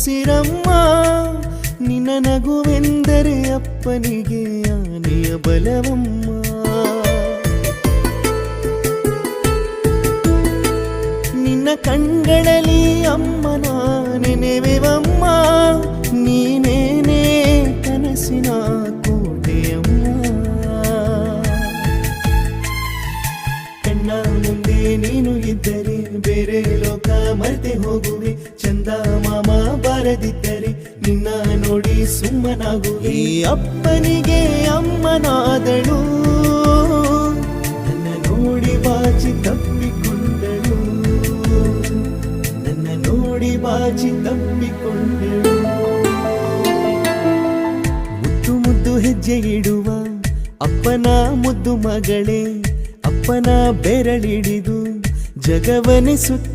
ಉಸಿರಮ್ಮ ನಿನ್ನ ನಗುವೆಂದರೆ ಅಪ್ಪನಿಗೆ ಆನೆಯ ಬಲವಮ್ಮ. ನಿನ್ನ ಕಣ್ಗಳಲ್ಲಿ ಅಮ್ಮನ ನೆನೆವೆವಮ್ಮ, ನೀನೇನೇ ಕನಸಿನ ಕೋಟೆಯಮ್ಮ. ಕಣ್ಣ ಮುಂದೆ ನೀನು ಇದ್ದರೆ ಬೇರೆ ಲೋಕ ಮರೆತೆ ಹೋಗುವೆ, ಚಂದ ಮಾಮ ಬಾರದಿದ್ದರೆ ನಿನ್ನ ನೋಡಿ ಸುಮ್ಮನಾಗುವೆ. ಅಪ್ಪನಿಗೆ ಅಮ್ಮನಾದಳು, ನನ್ನ ನೋಡಿ ಬಾಚಿ ತಪ್ಪಿಕೊಂಡಳು, ನನ್ನ ನೋಡಿ ಬಾಚಿ ತಪ್ಪಿಕೊಂಡಳು. ಮುದ್ದು ಮುದ್ದು ಹೆಜ್ಜೆ ಇಡುವ ಅಪ್ಪನ ಮುದ್ದು ಮಗಳೇ, ಅಪ್ಪನ ಬೆರಳಿಡಿದು ಜಗವನೆ ಸುತ್ತ